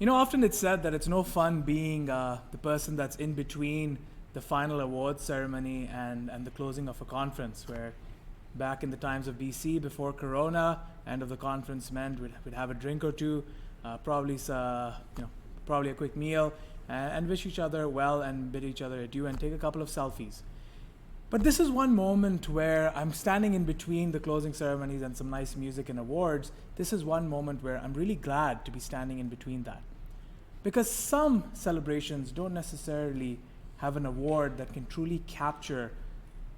Often it's said that it's no fun being the person that's in between the final awards ceremony and the closing of a conference, where back in the times of BC, before Corona, end of the conference meant we'd have a drink or two, probably a quick meal, and wish each other well and bid each other adieu and take a couple of selfies. But this is one moment where I'm standing in between the closing ceremonies and some nice music and awards. This is one moment where I'm really glad to be standing in between that. Because some celebrations don't necessarily have an award that can truly capture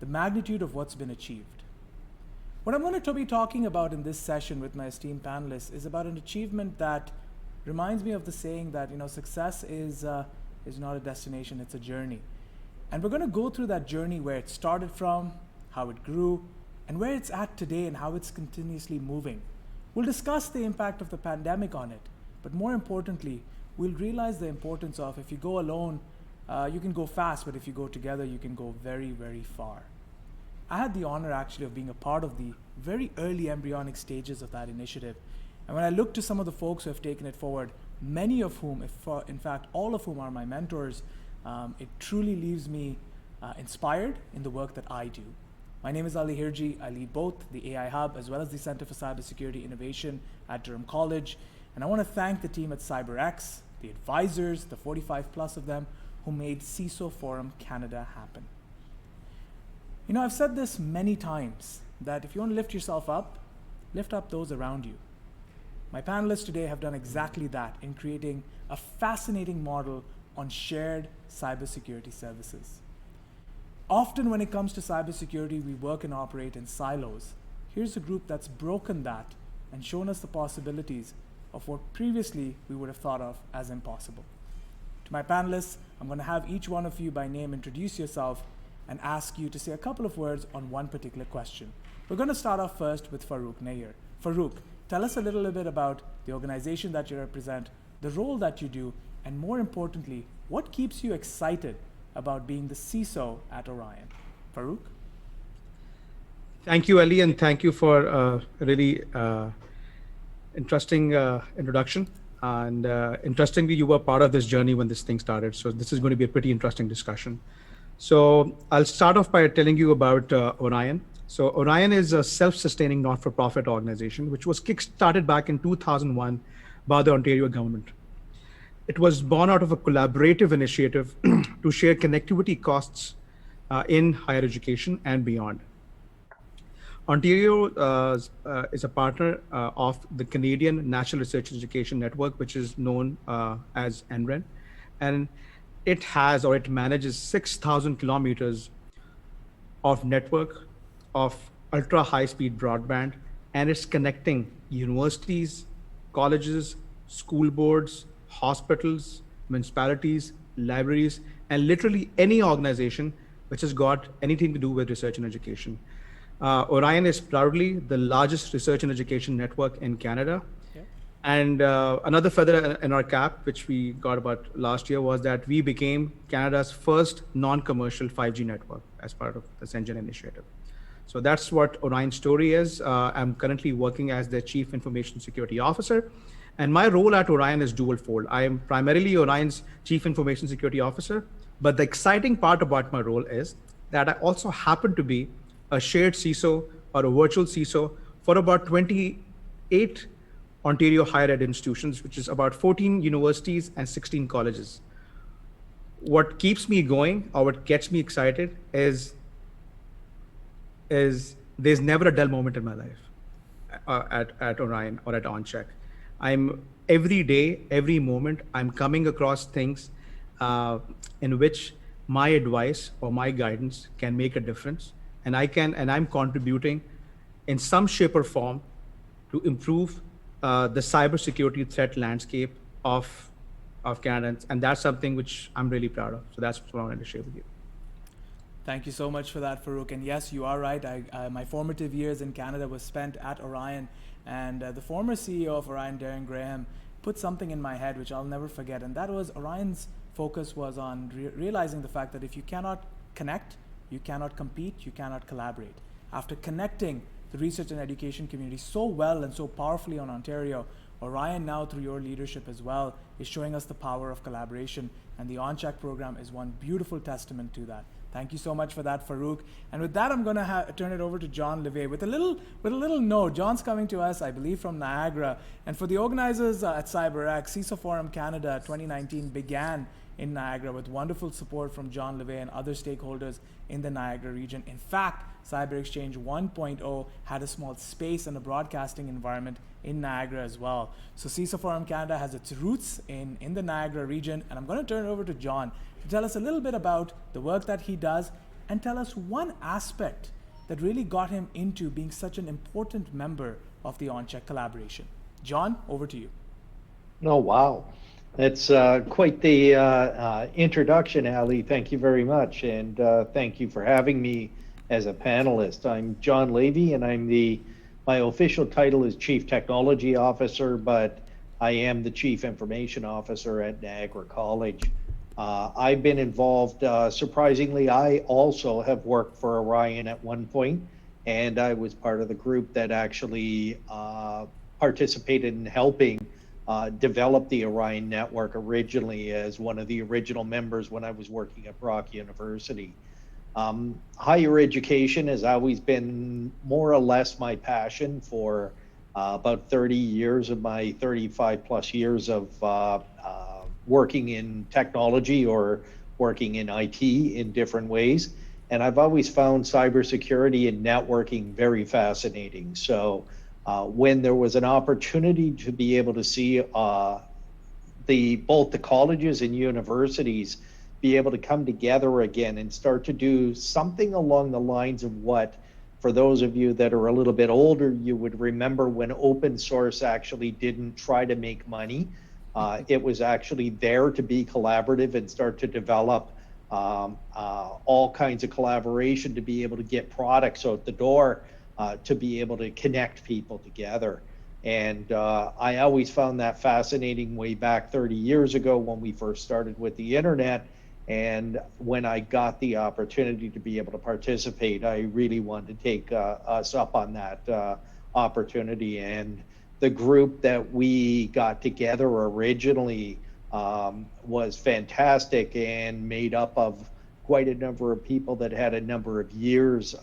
the magnitude of what's been achieved. What I'm going to be talking about in this session with my esteemed panelists is about an achievement that reminds me of the saying that success is not a destination, it's a journey. And we're going to go through that journey, where it started from, how it grew, and where it's at today and how it's continuously moving. We'll discuss the impact of the pandemic on it, but more importantly, we'll realize the importance of, if you go alone, you can go fast, but if you go together, you can go very, very far. I had the honor actually of being a part of the very early embryonic stages of that initiative. And when I look to some of the folks who have taken it forward, many of whom, in fact, all of whom are my mentors, it truly leaves me inspired in the work that I do. My name is Abbas Hirji. I lead both the AI Hub as well as the Center for Cybersecurity Innovation at Durham College. And I want to thank the team at CyberX, the advisors, the 45 plus of them, who made CISO Forum Canada happen. I've said this many times, that if you want to lift yourself up, lift up those around you. My panelists today have done exactly that in creating a fascinating model on shared cybersecurity services. Often when it comes to cybersecurity, we work and operate in silos. Here's a group that's broken that and shown us the possibilities of what previously we would have thought of as impossible. To my panelists, I'm going to have each one of you by name introduce yourself and ask you to say a couple of words on one particular question. We're going to start off first with Farooq Naiyer. Farooq, tell us a little bit about the organization that you represent, the role that you do, and more importantly, what keeps you excited about being the CISO at Orion? Farooq? Thank you, Ali, and thank you for a really interesting introduction. And interestingly, you were part of this journey when this thing started. So this is going to be a pretty interesting discussion. So I'll start off by telling you about Orion. So Orion is a self-sustaining not-for-profit organization, which was kick-started back in 2001 by the Ontario government. It was born out of a collaborative initiative to share connectivity costs in higher education and beyond. Ontario is a partner of the Canadian National Research and Education Network, which is known as NREN. And it manages 6,000 kilometers of network of ultra high-speed broadband, and it's connecting universities, colleges, school boards, hospitals, municipalities, libraries, and literally any organization which has got anything to do with research and education. Orion is proudly the largest research and education network in Canada. Yep. And another feather in our cap, which we got about last year, was that we became Canada's first non-commercial 5G network as part of the CENGEN initiative. So that's what Orion's story is. I'm currently working as the Chief Information Security Officer. And my role at Orion is dual-fold. I am primarily Orion's Chief Information Security Officer, but the exciting part about my role is that I also happen to be a shared CISO or a virtual CISO for about 28 Ontario higher ed institutions, which is about 14 universities and 16 colleges. What keeps me going, or what gets me excited, is there's never a dull moment in my life at Orion or at ON-CHEC. I'm every day, every moment, I'm coming across things in which my advice or my guidance can make a difference, and I'm contributing in some shape or form to improve the cybersecurity threat landscape of Canada, and that's something which I'm really proud of. So that's what I wanted to share with you. Thank you so much for that, Farooq. And yes, you are right. My formative years in Canada was spent at Orion, and the former CEO of Orion, Darren Graham, put something in my head which I'll never forget, and that was Orion's focus was on realizing the fact that if you cannot connect, you cannot compete, you cannot collaborate. After connecting the research and education community so well and so powerfully on Ontario, Orion now, through your leadership as well, is showing us the power of collaboration, and the ON-CHEC program is one beautiful testament to that. Thank you so much for that, Farooq. And with that, I'm going to turn it over to John Levay with a little note. John's coming to us, I believe, from Niagara. And for the organizers at CyberX, CISO Forum Canada 2019 began in Niagara with wonderful support from John Levay and other stakeholders in the Niagara region. In fact, Cyber Exchange 1.0 had a small space and a broadcasting environment in Niagara as well. So CISO Forum Canada has its roots in the Niagara region, and I'm going to turn it over to John to tell us a little bit about the work that he does and tell us one aspect that really got him into being such an important member of the ON-CHEC collaboration. John, over to you. Oh, wow. That's quite the introduction, Ali. Thank you very much. And thank you for having me as a panelist. I'm John Levy, and my official title is Chief Technology Officer, but I am the Chief Information Officer at Niagara College. I've been involved, surprisingly, I also have worked for Orion at one point, and I was part of the group that actually participated in helping develop the Orion network originally as one of the original members when I was working at Brock University. Higher education has always been more or less my passion for about 30 years of my 35 plus years of working in technology or working in IT in different ways. And I've always found cybersecurity and networking very fascinating. So when there was an opportunity to be able to see both the colleges and universities be able to come together again and start to do something along the lines of what, for those of you that are a little bit older, you would remember when open source actually didn't try to make money. It was actually there to be collaborative and start to develop all kinds of collaboration to be able to get products out the door, to be able to connect people together. And I always found that fascinating way back 30 years ago when we first started with the internet. And when I got the opportunity to be able to participate, I really wanted to take us up on that opportunity. And the group that we got together originally was fantastic and made up of quite a number of people that had a number of years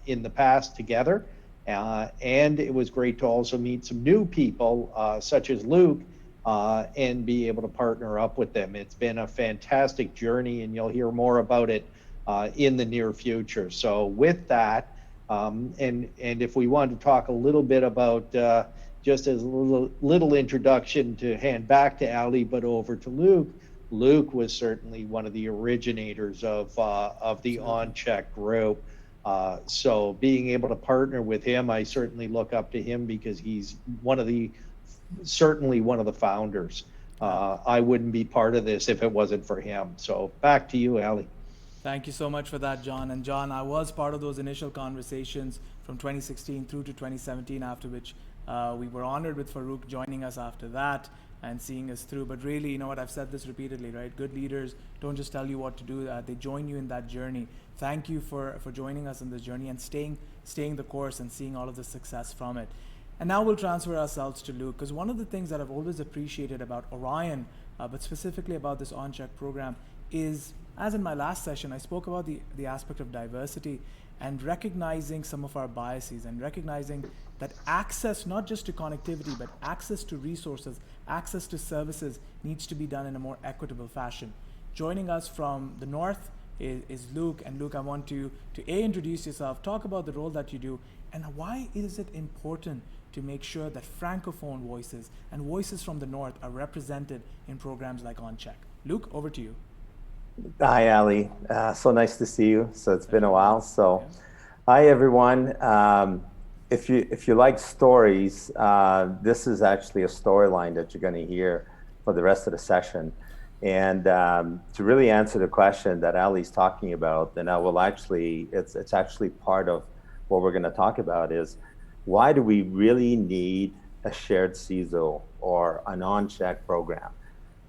in the past together. And it was great to also meet some new people, such as Luc, and be able to partner up with them. It's been a fantastic journey, and you'll hear more about it in the near future. So with that, and if we want to talk a little bit about, just as a little introduction to hand back to Ali, but over to Luc. Luc was certainly one of the originators of the ON-CHEC group. So being able to partner with him, I certainly look up to him because he's certainly one of the founders. I wouldn't be part of this if it wasn't for him. So back to you, Ali. Thank you so much for that, John. And John, I was part of those initial conversations from 2016 through to 2017, after which we were honored with Farooq joining us after that and seeing us through. But really, you know what, I've said this repeatedly, right? Good leaders don't just tell you what to do, they join you in that journey. Thank you for joining us in this journey and staying the course and seeing all of the success from it. And now we'll transfer ourselves to Luc, because one of the things that I've always appreciated about Orion, but specifically about this ON-CHEC program, is, as in my last session, I spoke about the aspect of diversity and recognizing some of our biases and recognizing that access, not just to connectivity, but access to resources, access to services needs to be done in a more equitable fashion. Joining us from the north is Luc. And Luc, I want to introduce yourself, talk about the role that you do, and why is it important to make sure that Francophone voices and voices from the north are represented in programs like ON-CHEC. Luc, over to you. Hi, Ali. So nice to see you. So it's been a while. So, hi everyone. If you like stories, this is actually a storyline that you're going to hear for the rest of the session. And to really answer the question that Ali's talking about, then I will actually, it's actually part of what we're going to talk about is, why do we really need a shared CISO or an ON-CHEC program?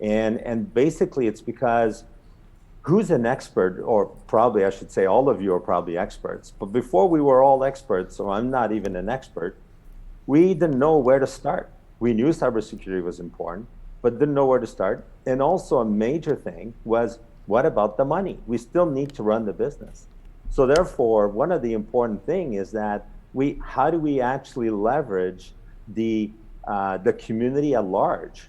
And basically it's because who's an expert, or probably I should say all of you are probably experts, but before we were all experts, so I'm not even an expert, we didn't know where to start. We knew cybersecurity was important, but didn't know where to start. And also a major thing was, what about the money? We still need to run the business. So therefore, one of the important thing is that how do we actually leverage the community at large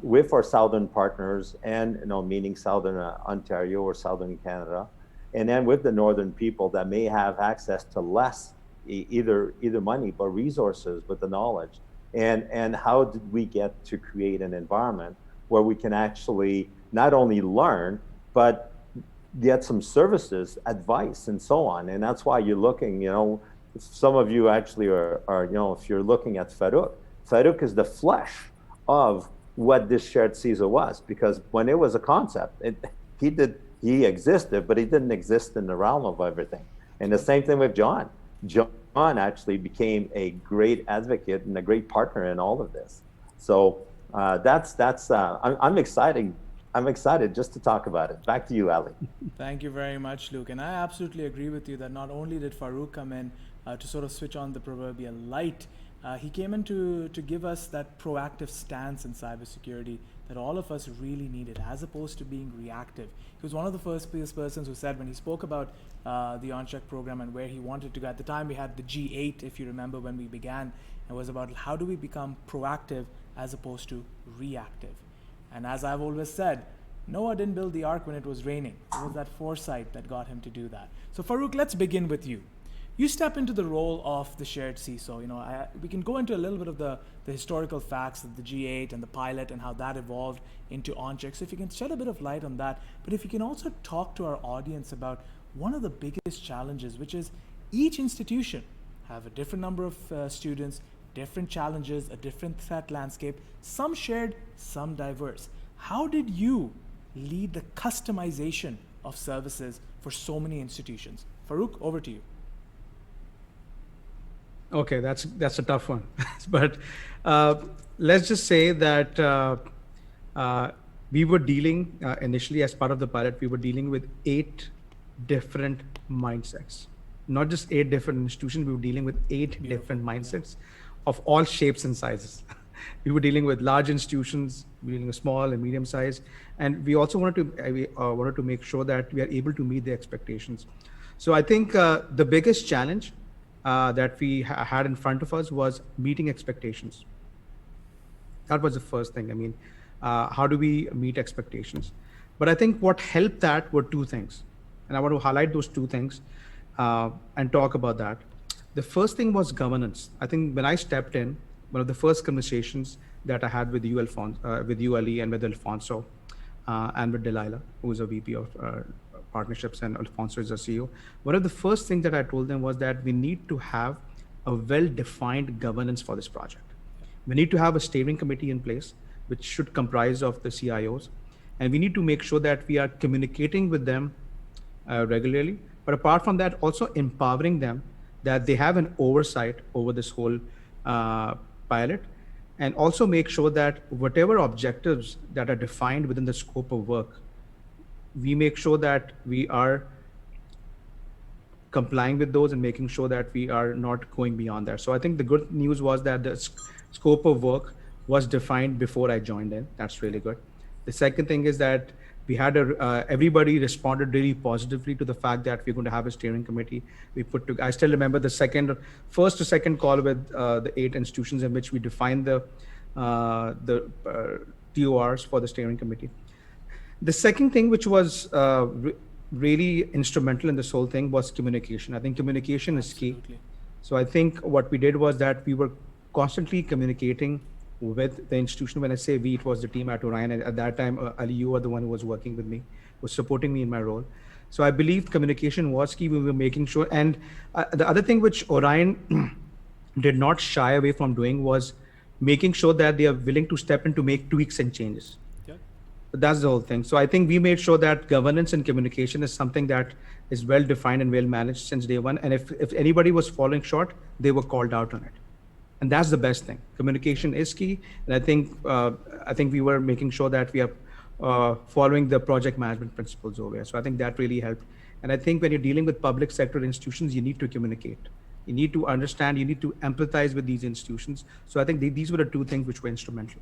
with our southern partners, and meaning southern Ontario or southern Canada, and then with the northern people that may have access to less either money but resources, but the knowledge, and how did we get to create an environment where we can actually not only learn but get some services, advice, and so on. And that's why you're looking, some of you actually are if you're looking at Farooq is the flesh of what this shared CISO was, because when it was a concept, he existed, but he didn't exist in the realm of everything. And the same thing with John. John actually became a great advocate and a great partner in all of this. So I'm excited. I'm excited just to talk about it. Back to you, Ali. Thank you very much, Luc. And I absolutely agree with you that not only did Farooq come in to sort of switch on the proverbial light, he came in to give us that proactive stance in cybersecurity that all of us really needed, as opposed to being reactive. He was one of the first persons who said, when he spoke about the ON-CHEC program and where he wanted to go, at the time we had the G8, if you remember when we began, it was about how do we become proactive as opposed to reactive. And as I've always said, Noah didn't build the ark when it was raining. It was that foresight that got him to do that. So Farooq, let's begin with you. You step into the role of the shared CISO. We can go into a little bit of the historical facts of the G8 and the pilot and how that evolved into ON-CHEC. So if you can shed a bit of light on that, but if you can also talk to our audience about one of the biggest challenges, which is each institution have a different number of students, different challenges, a different threat landscape, some shared, some diverse. How did you lead the customization of services for so many institutions? Farooq, over to you. Okay, that's a tough one. But let's just say that we were dealing, initially as part of the pilot, we were dealing with 8 different mindsets. Not just 8 different institutions, we were dealing with 8 different mindsets of all shapes and sizes. We were dealing with large institutions, we were dealing with small and medium size, and we also wanted to make sure that we are able to meet the expectations. So I think the biggest challenge that we had in front of us was meeting expectations. That was the first thing. How do we meet expectations? But I think what helped that were 2 things. And I want to highlight those 2 things and talk about that. The first thing was governance. I think when I stepped in, one of the first conversations that I had with you, Ali, and with Alfonso, and with Delilah, who is a VP of partnerships, and Alfonso is a CEO. One of the first things that I told them was that we need to have a well-defined governance for this project. We need to have a steering committee in place, which should comprise of the CIOs. And we need to make sure that we are communicating with them regularly. But apart from that, also empowering them that they have an oversight over this whole pilot, and also make sure that whatever objectives that are defined within the scope of work, we make sure that we are complying with those and making sure that we are not going beyond that. So I think the good news was that the scope of work was defined before I joined in. That's really good. The second thing is that we had everybody responded really positively to the fact that we're going to have a steering committee. I still remember the first to second call with the 8 institutions in which we defined the TORs for the steering committee. The second thing, which was really instrumental in this whole thing, was communication. I think communication is key. So I think what we did was that we were constantly communicating with the institution. When I say we, it was the team at Orion. At that time, Ali, you were the one who was working with me, was supporting me in my role. So I believe communication was key. We were making sure. And the other thing which Orion did not shy away from doing was making sure that they are willing to step in to make tweaks and changes. Yeah. That's the whole thing. So I think we made sure that governance and communication is something that is well defined and well managed since day one. And if anybody was falling short, they were called out on it. And that's the best thing. Communication is key. And I think we were making sure that we are following the project management principles over here. So I think that really helped. And I think when you're dealing with public sector institutions, you need to communicate. You need to understand, you need to empathize with these institutions. So I think these were the two things which were instrumental.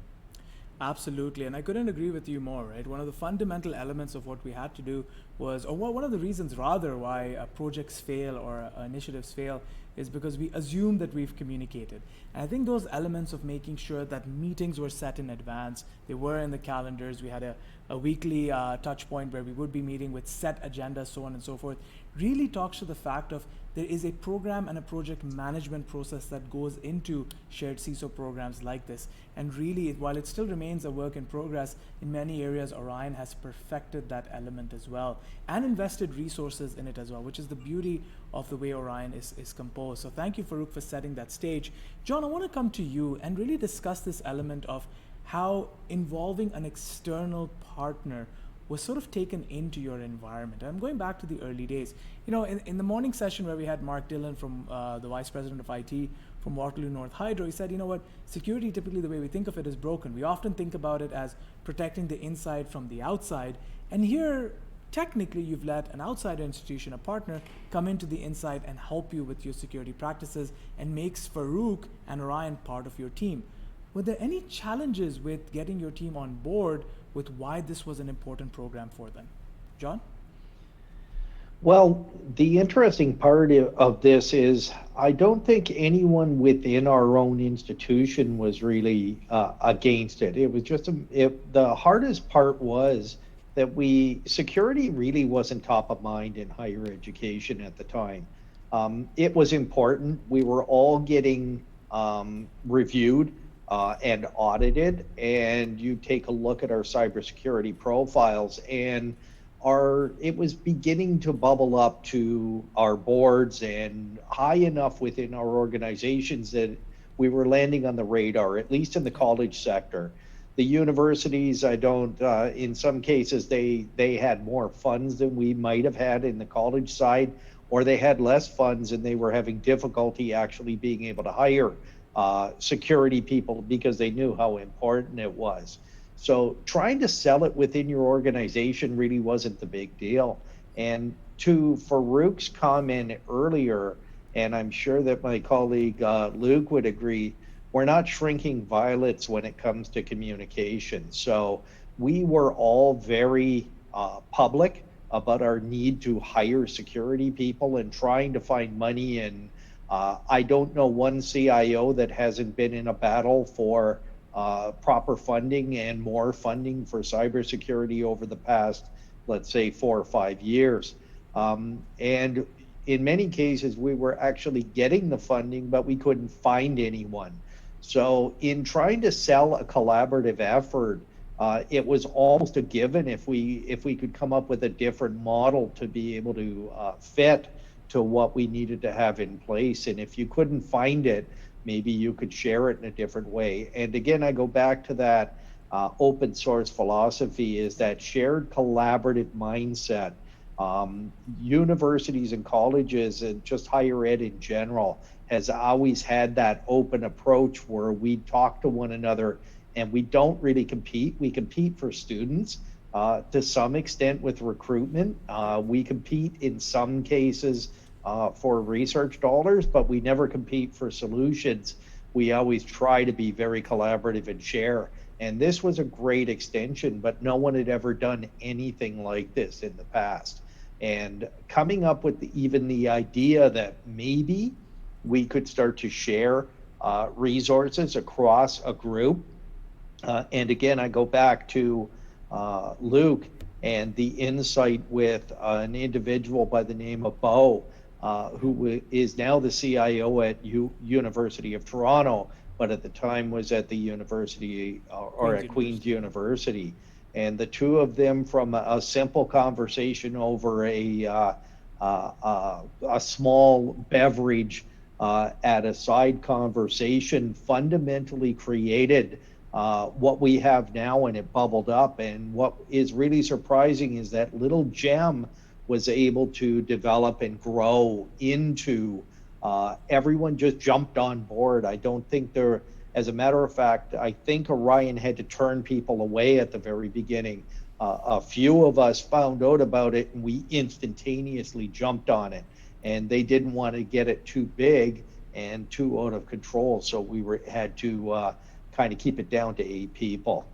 Absolutely, and I couldn't agree with you more, right? One of the fundamental elements of what we had to do was, or one of the reasons rather why projects fail or initiatives fail is because we assume that we've communicated. And I think those elements of making sure that meetings were set in advance, they were in the calendars, we had a weekly touch point where we would be meeting with set agendas, so on and so forth, really talks to the fact of there is a program and a project management process that goes into shared CISO programs like this. And really, while it still remains a work in progress, in many areas, Orion has perfected that element as well and invested resources in it as well, which is the beauty of the way Orion is composed. So thank you, Farooq, for setting that stage. John, I want to come to you and really discuss this element of how involving an external partner was sort of taken into your environment. I'm going back to the early days. You know, in the morning session where we had Mark Dillon from the Vice President of IT from Waterloo North Hydro, he said, you know what, security typically the way we think of it is broken. We often think about it as protecting the inside from the outside. And here, technically, you've let an outside institution, a partner, come into the inside and help you with your security practices and makes Farooq and Orion part of your team. Were there any challenges with getting your team on board with why this was an important program for them? John? Well, the interesting part of this is I don't think anyone within our own institution was really against it. It was just the hardest part was that security really wasn't top of mind in higher education at the time. It was important. We were all getting reviewed and audited, and you take a look at our cybersecurity profiles, and it was beginning to bubble up to our boards and high enough within our organizations that we were landing on the radar, at least in the college sector. The universities, in some cases, they had more funds than we might have had in the college side, or they had less funds and they were having difficulty actually being able to hire security people because they knew how important it was. So trying to sell it within your organization really wasn't the big deal. And to Farooq's comment earlier, and I'm sure that my colleague Luc would agree, we're not shrinking violets when it comes to communication. So we were all very public about our need to hire security people and trying to find money. And I don't know one CIO that hasn't been in a battle for proper funding and more funding for cybersecurity over the past, let's say, 4 or 5 years. And in many cases, we were actually getting the funding, but we couldn't find anyone. So in trying to sell a collaborative effort, it was almost a given if we could come up with a different model to be able to fit to what we needed to have in place. And if you couldn't find it, maybe you could share it in a different way. And again, I go back to that open source philosophy, is that shared collaborative mindset. Universities and colleges and just higher ed in general has always had that open approach where we talk to one another and we don't really compete. We compete for students to some extent with recruitment. We compete in some cases for research dollars, but we never compete for solutions. We always try to be very collaborative and share. And this was a great extension, but no one had ever done anything like this in the past. And coming up with even the idea that maybe we could start to share resources across a group. And again, I go back to Luc and the insight with an individual by the name of Bo, who is now the CIO at University of Toronto, but at the time was at the university or at Queen's University. And the two of them, from a simple conversation over a small beverage at a side conversation, fundamentally created what we have now, and it bubbled up. And what is really surprising is that little gem was able to develop and grow into everyone just jumped on board. I don't think as a matter of fact, I think Orion had to turn people away at the very beginning a few of us found out about it and we instantaneously jumped on it, and they didn't want to get it too big and too out of control, so had to kind of keep it down to 8 people.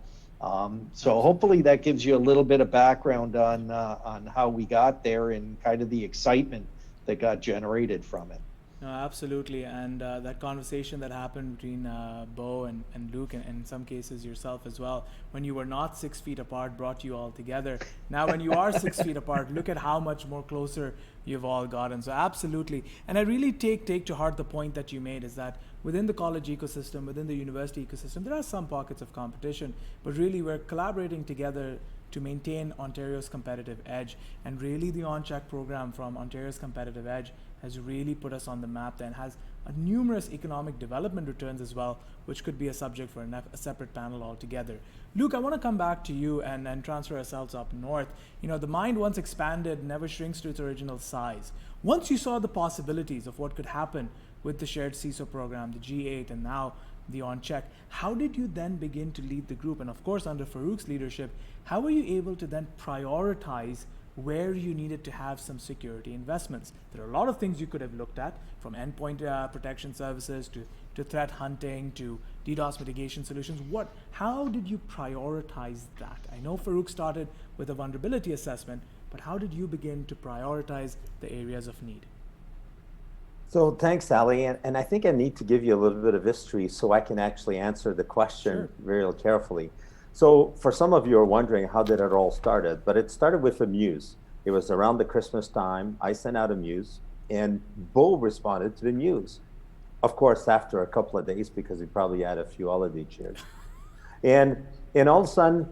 So hopefully that gives you a little bit of background on how we got there and kind of the excitement that got generated from it. No, absolutely. And that conversation that happened between Bo and Luc, and in some cases yourself as well, when you were not 6 feet apart, brought you all together. Now, when you are 6 feet apart, look at how much more closer you've all gotten. So absolutely. And I really take to heart the point that you made, is that within the college ecosystem, within the university ecosystem, there are some pockets of competition, but really we're collaborating together to maintain Ontario's competitive edge. And really the ON-CHEC program from Ontario's competitive edge has really put us on the map and has numerous economic development returns as well, which could be a subject for a separate panel altogether. Luc, I want to come back to you and transfer ourselves up north. You know, the mind once expanded never shrinks to its original size. Once you saw the possibilities of what could happen with the shared CISO program, the G8, and now the ON-CHEC, how did you then begin to lead the group? And of course, under Farooq's leadership, how were you able to then prioritize where you needed to have some security investments? There are a lot of things you could have looked at, from endpoint protection services to threat hunting to DDoS mitigation solutions. How did you prioritize that? I know Farooq started with a vulnerability assessment, but how did you begin to prioritize the areas of need? So thanks, Ali. And I think I need to give you a little bit of history so I can actually answer the question very carefully. So for some of you are wondering, how did it all started? But it started with a muse. It was around the Christmas time. I sent out a muse and Bo responded to the muse. Of course, after a couple of days, because he probably had a few holiday cheers. And all of a sudden,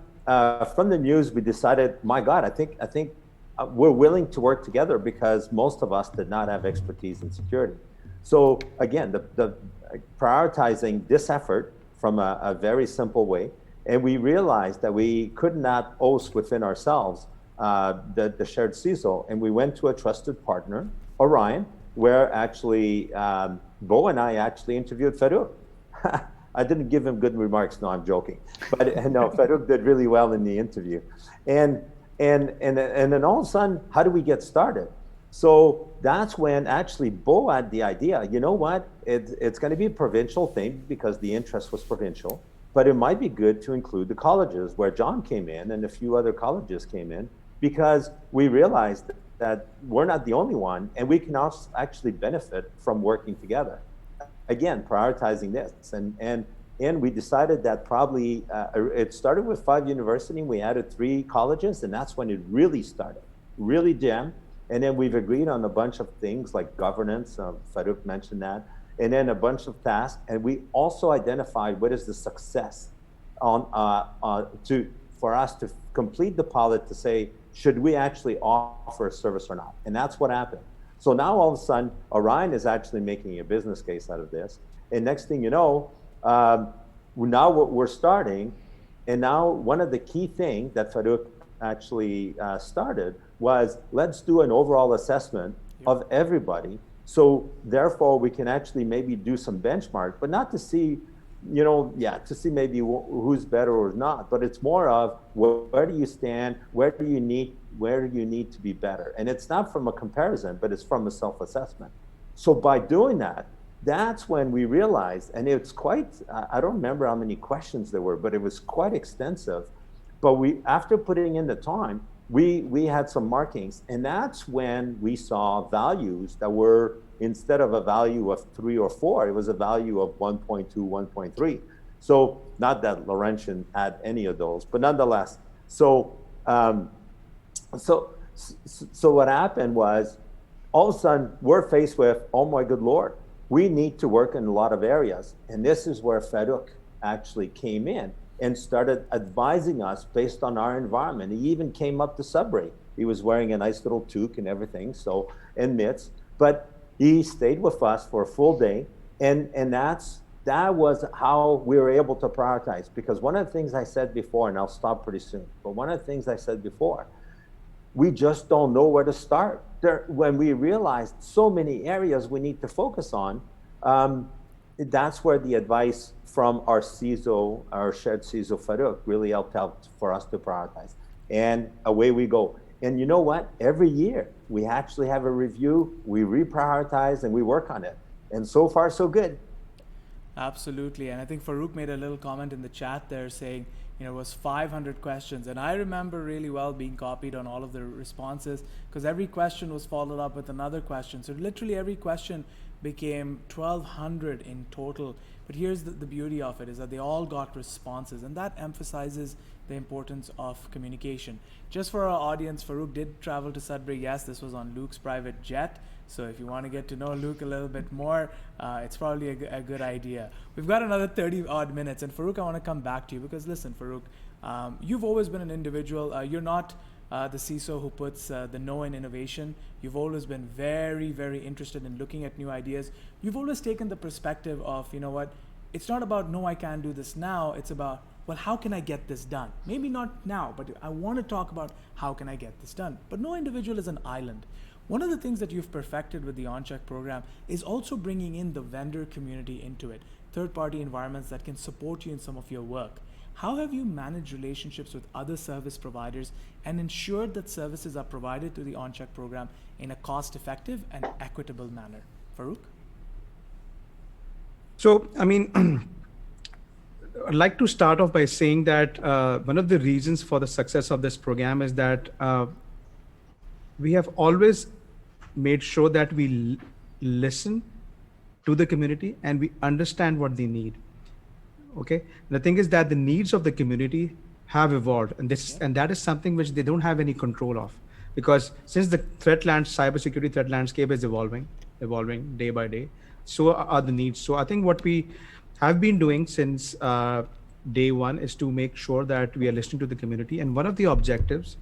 from the muse, we decided, my God, I think we're willing to work together, because most of us did not have expertise in security. So again, the prioritizing this effort from a very simple way, and we realized that we could not host within ourselves the shared CISO, and we went to a trusted partner, Orion, where actually Bo and I actually interviewed Farooq. I didn't give him good remarks. No, I'm joking. But no, Farooq did really well in the interview. And then all of a sudden, how do we get started? So that's when actually Bo had the idea, you know what, it's going to be a provincial thing because the interest was provincial, but it might be good to include the colleges, where John came in and a few other colleges came in, because we realized that we're not the only one, and we can also actually benefit from working together. Again, prioritizing this. And we decided that probably, it started with 5 universities, we added 3 colleges, and that's when it really started, really jammed. And then we've agreed on a bunch of things like governance, Farooq mentioned that, and then a bunch of tasks. And we also identified what is the success for us to complete the pilot, to say, should we actually offer a service or not? And that's what happened. So now all of a sudden, Orion is actually making a business case out of this. And next thing you know, now we're starting, and now one of the key things that Farooq actually started was, let's do an overall assessment of everybody. So therefore we can actually maybe do some benchmark, but not to see, to see maybe who's better or not, but it's more of where do you stand, where do you need to be better? And it's not from a comparison, but it's from a self-assessment. So by doing that, that's when we realized, and it's quite, I don't remember how many questions there were, but it was quite extensive. But after putting in the time, we had some markings, and that's when we saw values that were, instead of a value of 3 or 4, it was a value of 1.2, 1.3. So not that Laurentian had any of those, but nonetheless. So what happened was, all of a sudden we're faced with, oh my good Lord, we need to work in a lot of areas. And this is where Farooq actually came in and started advising us based on our environment. He even came up to Subway. He was wearing a nice little toque and everything, and mitts, but he stayed with us for a full day. And that was how we were able to prioritize. Because one of the things I said before, and I'll stop pretty soon, but one of the things I said before, we just don't know where to start. When we realized so many areas we need to focus on, that's where the advice from our CISO, our shared CISO Farooq, really helped out for us to prioritize. and away we go. And you know what? Every year we actually have a review, we reprioritize, and we work on it. And so far, so good. Absolutely. And I think Farooq made a little comment in the chat there saying, it was 500 questions. And I remember really well being copied on all of the responses because every question was followed up with another question. So literally every question became 1,200 in total. But here's the beauty of it is that they all got responses, and that emphasizes the importance of communication. Just for our audience, Farooq did travel to Sudbury. Yes, this was on Luc's private jet. So if you want to get to know Luc a little bit more, it's probably a good idea. We've got another 30 odd minutes. And Farooq, I want to come back to you because listen, Farooq, you've always been an individual. You're not the CISO who puts the no in innovation. You've always been very, very interested in looking at new ideas. You've always taken the perspective of, it's not about, no, I can't do this now. It's about, well, how can I get this done? Maybe not now, but I want to talk about how can I get this done. But no individual is an island. One of the things that you've perfected with the ON-CHEC program is also bringing in the vendor community into it, third-party environments that can support you in some of your work. How have you managed relationships with other service providers and ensured that services are provided to the ON-CHEC program in a cost-effective and equitable manner? Farooq? So, I'd like to start off by saying that one of the reasons for the success of this program is that we have always made sure that we listen to the community and we understand what they need. Okay. The thing is that the needs of the community have evolved, and that is something which they don't have any control of, because since the cybersecurity threat landscape is evolving day by day, so are the needs. So I think what we have been doing since day one is to make sure that we are listening to the community. And one of the objectives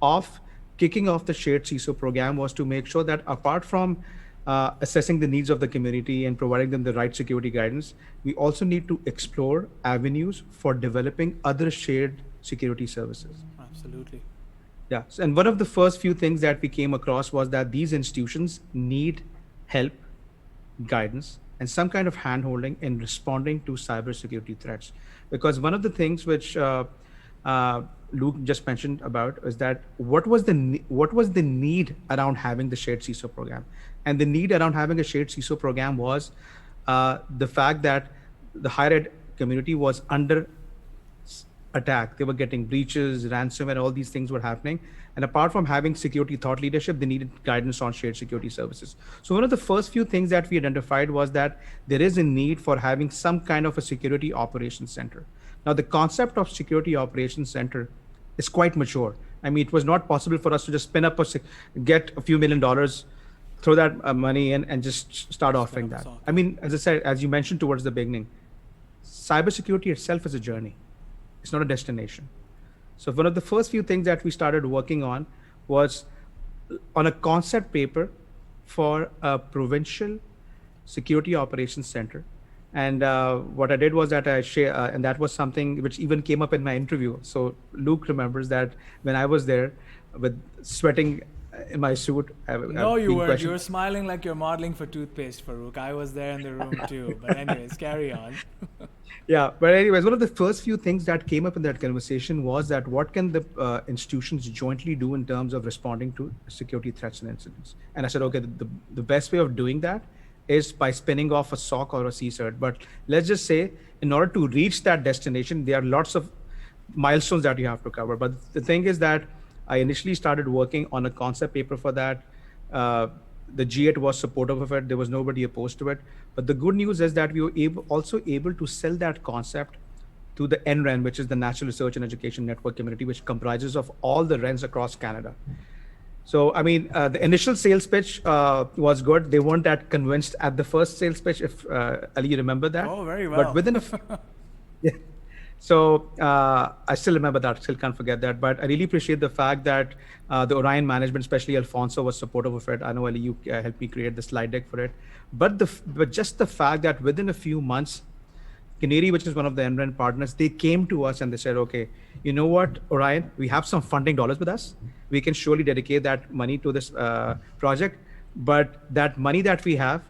of kicking off the shared CISO program was to make sure that apart from assessing the needs of the community and providing them the right security guidance, we also need to explore avenues for developing other shared security services. Absolutely. Yeah. And one of the first few things that we came across was that these institutions need help, guidance, and some kind of handholding in responding to cybersecurity threats. Because one of the things which Luc just mentioned about is that what was the need around having the shared CISO program? And the need around having a shared CISO program was the fact that the higher ed community was under attack. They were getting breaches, ransomware, all these things were happening. And apart from having security thought leadership, they needed guidance on shared security services. So one of the first few things that we identified was that there is a need for having some kind of a security operations center. Now, the concept of security operations center is quite mature. It was not possible for us to just spin up get a few $1 million, throw that money in and just start offering that. As I said, as you mentioned towards the beginning, cybersecurity itself is a journey. It's not a destination. So one of the first few things that we started working on was on a concept paper for a provincial security operations center. And what I did was that I share, and that was something which even came up in my interview. So Luc remembers that when I was there with sweating in my suit. No, you weren't. You were smiling like you're modeling for toothpaste, Farooq. I was there in the room too. But anyways, carry on. Yeah, but anyways, one of the first few things that came up in that conversation was that what can the institutions jointly do in terms of responding to security threats and incidents? And I said, okay, the best way of doing that is by spinning off a SOC or a CCERT. But let's just say, in order to reach that destination, there are lots of milestones that you have to cover. But the thing is that I initially started working on a concept paper for that. The G8 was supportive of it. There was nobody opposed to it. But the good news is that we were also able to sell that concept to the NREN, which is the National Research and Education Network community, which comprises of all the RENs across Canada. So, the initial sales pitch was good. They weren't that convinced at the first sales pitch, if Ali, you remember that? Oh, very well. But within yeah. So I still remember that, still can't forget that. But I really appreciate the fact that the Orion management, especially Alfonso, was supportive of it. I know, Ali, you helped me create the slide deck for it. But just the fact that within a few months, Canary, which is one of the NREN partners, they came to us and they said, okay, you know what, Orion, we have some funding dollars with us. We can surely dedicate that money to this project. But that money that we have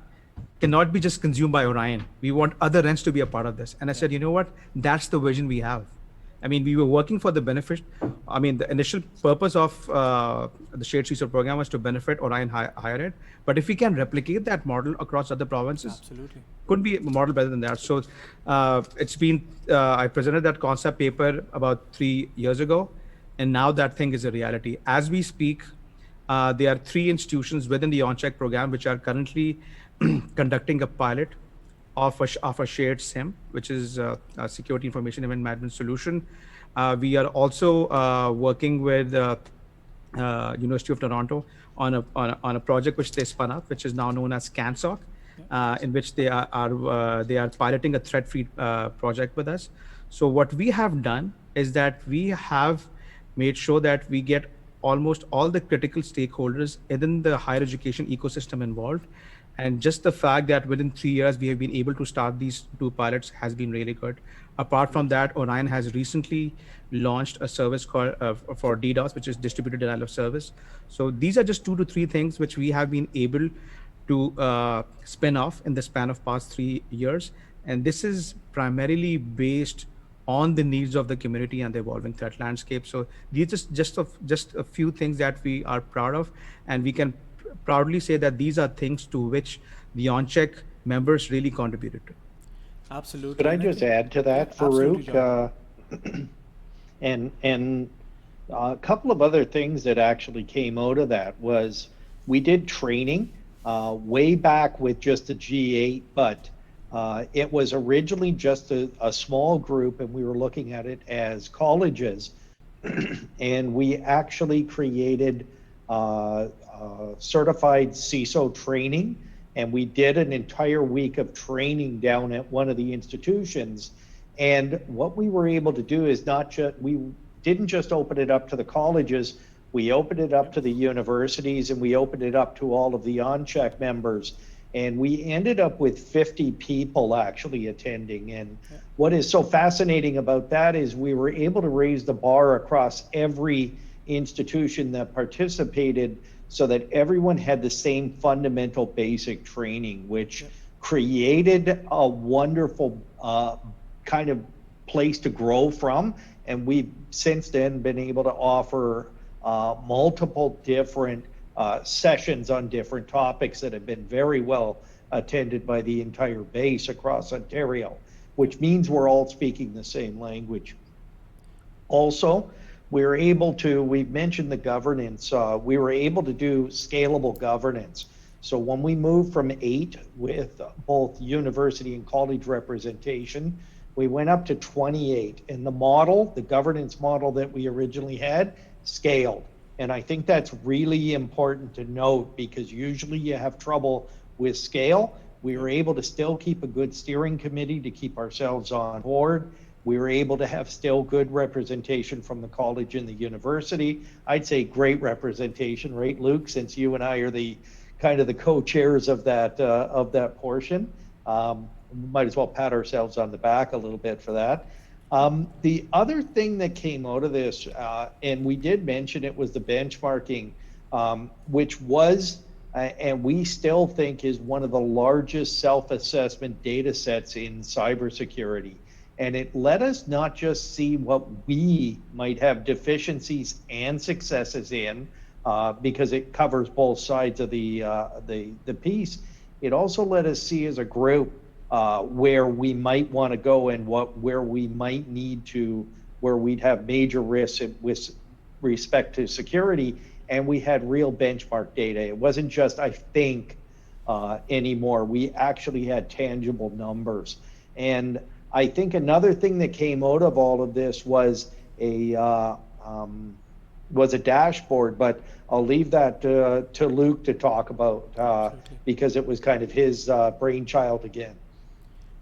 cannot be just consumed by Orion. We want other RENs to be a part of this. And I said, you know what, that's the vision we have. I mean, we were working for the benefit. I mean, the initial purpose of the shared CISO program was to benefit Orion Higher Ed. But if we can replicate that model across other provinces, Absolutely. could be a model better than that. So it's been, I presented that concept paper about 3 years ago, and now that thing is a reality. As we speak, there are 3 institutions within the ON-CHEC program which are currently conducting a pilot of a shared SIM, which is a security information event management solution. We are also working with University of Toronto on a project which they spun up, which is now known as CANSOC, in which they are piloting a threat-free project with us. So what we have done is that we have made sure that we get almost all the critical stakeholders within the higher education ecosystem involved. And just the fact that within 3 years we have been able to start these 2 pilots has been really good. Apart from that, Orion has recently launched a service called for DDoS, which is distributed denial of service. So these are just 2 to 3 things which we have been able to spin off in the span of past 3 years. And this is primarily based on the needs of the community and the evolving threat landscape. So these are just a few things that we are proud of, and we can proudly say that these are things to which the ON-CHEC members really contributed to. Absolutely. Could I just add to that, Farooq? Absolutely, And a couple of other things that actually came out of that was we did training way back with just the G8, but it was originally just a small group, and we were looking at it as colleges. And we actually created certified CISO training, and we did an entire week of training down at one of the institutions. And what we were able to do is we didn't just open it up to the colleges, we opened it up to the universities, and we opened it up to all of the ON-CHEC members. And we ended up with 50 people actually attending. And what is so fascinating about that is we were able to raise the bar across every institution that participated, so that everyone had the same fundamental basic training, which created a wonderful kind of place to grow from. And we've since then been able to offer multiple different sessions on different topics that have been very well attended by the entire base across Ontario, which means we're all speaking the same language. Also, we're able to, we've mentioned the governance, we were able to do scalable governance. So when we moved from 8 with both university and college representation, we went up to 28. And the model, the governance model that we originally had, scaled. And I think that's really important to note, because usually you have trouble with scale. We were able to still keep a good steering committee to keep ourselves on board. We were able to have still good representation from the college and the university. I'd say great representation, right, Luc? Since you and I are the kind of the co-chairs of that portion, we might as well pat ourselves on the back a little bit for that. The other thing that came out of this, and we did mention it, was the benchmarking, which was, and we still think is one of the largest self-assessment data sets in cybersecurity. And it let us not just see what we might have deficiencies and successes in, because it covers both sides of the piece. It also let us see as a group where we might want to go and where we might need to, where we'd have major risks with respect to security. And we had real benchmark data. It wasn't just, I think, anymore. We actually had tangible numbers. And I think another thing that came out of all of this was a dashboard, but I'll leave that to Luc to talk about because it was kind of his brainchild again.